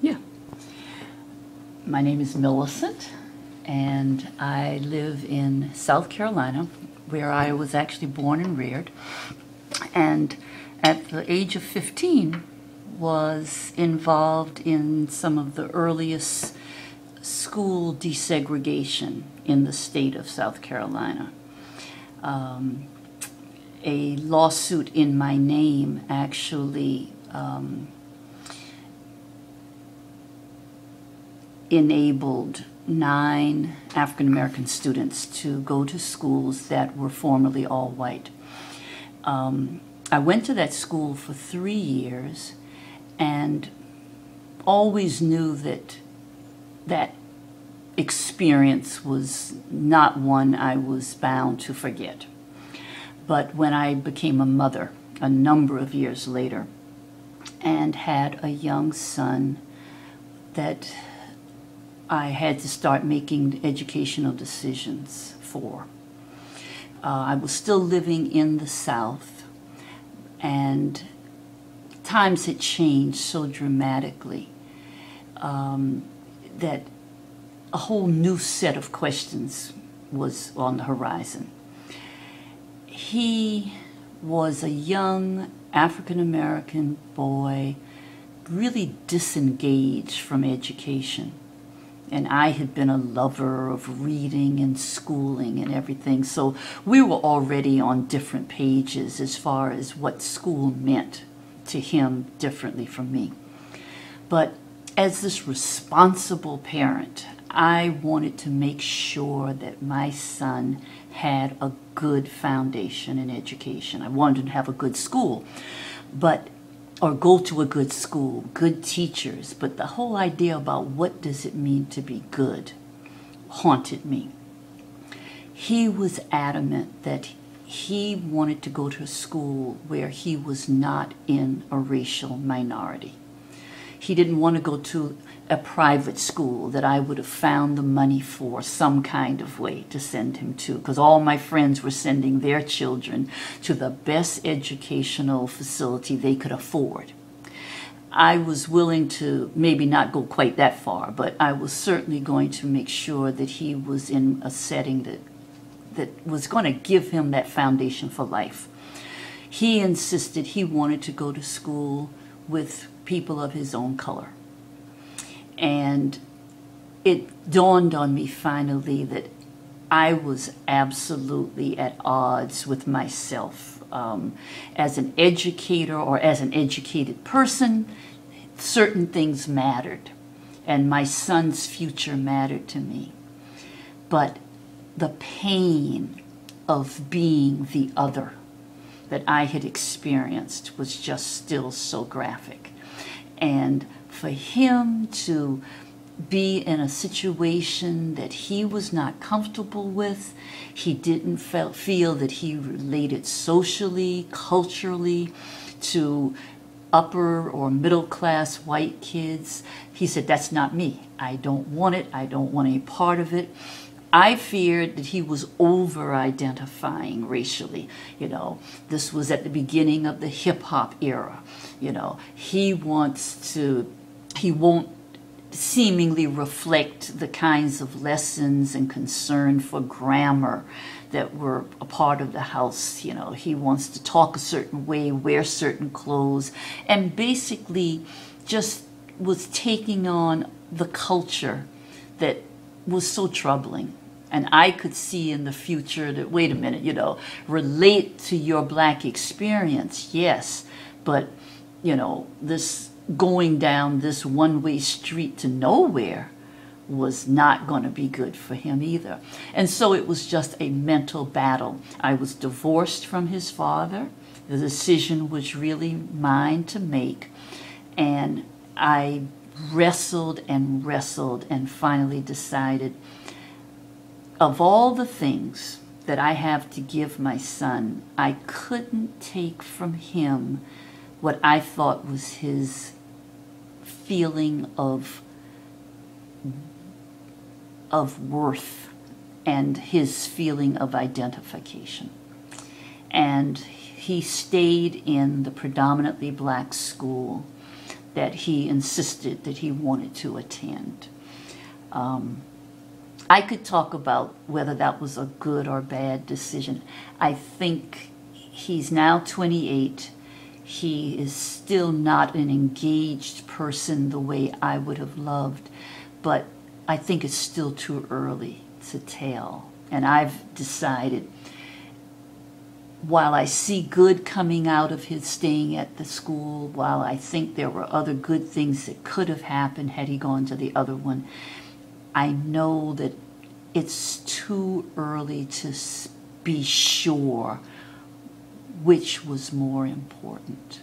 Yeah. My name is Millicent, and I live in South Carolina, where I was actually born and reared. And at the age of 15, was involved in some of the earliest school desegregation in the state of South Carolina. A lawsuit in my name actually enabled 9 African American students to go to schools that were formerly all white. I went to that school for 3 years and always knew that that experience was not one I was bound to forget. But when I became a mother a number of years later and had a young son that I had to start making educational decisions for. I was still living in the South, and times had changed so dramatically that a whole new set of questions was on the horizon. He was a young African-American boy, really disengaged from education. And I had been a lover of reading and schooling and everything, so we were already on different pages as far as what school meant to him differently from me. But as this responsible parent, I wanted to make sure that my son had a good foundation in education. I wanted him to have a good school, or go to a good school, good teachers, but the whole idea about what does it mean to be good haunted me. He was adamant that he wanted to go to a school where he was not in a racial minority. He didn't want to go to a private school that I would have found the money for some kind of way to send him to, because all my friends were sending their children to the best educational facility they could afford. I was willing to maybe not go quite that far, but I was certainly going to make sure that he was in a setting that was going to give him that foundation for life. He insisted he wanted to go to school with people of his own color. And it dawned on me finally that I was absolutely at odds with myself. As an educator or as an educated person, certain things mattered, and my son's future mattered to me. But the pain of being the other that I had experienced was just still so graphic. And for him to be in a situation that he was not comfortable with, he didn't feel that he related socially, culturally to upper or middle class white kids. He said, that's not me. I don't want it. I don't want any part of it. I feared that he was over-identifying racially. This was at the beginning of the hip-hop era. He won't seemingly reflect the kinds of lessons and concern for grammar that were a part of the house. He wants to talk a certain way, wear certain clothes, and basically just was taking on the culture that was so troubling. And I could see in the future that, wait a minute, relate to your black experience, yes, but, this going down this one-way street to nowhere was not going to be good for him either. And so it was just a mental battle. I was divorced from his father. The decision was really mine to make. And I wrestled and wrestled and finally decided, of all the things that I have to give my son, I couldn't take from him what I thought was his feeling of worth and his feeling of identification. And he stayed in the predominantly black school that he insisted that he wanted to attend. I could talk about whether that was a good or bad decision. I think he's now 28. He is still not an engaged person the way I would have loved, but I think it's still too early to tell. And I've decided, while I see good coming out of his staying at the school, while I think there were other good things that could have happened had he gone to the other one, I know that it's too early to be sure which was more important.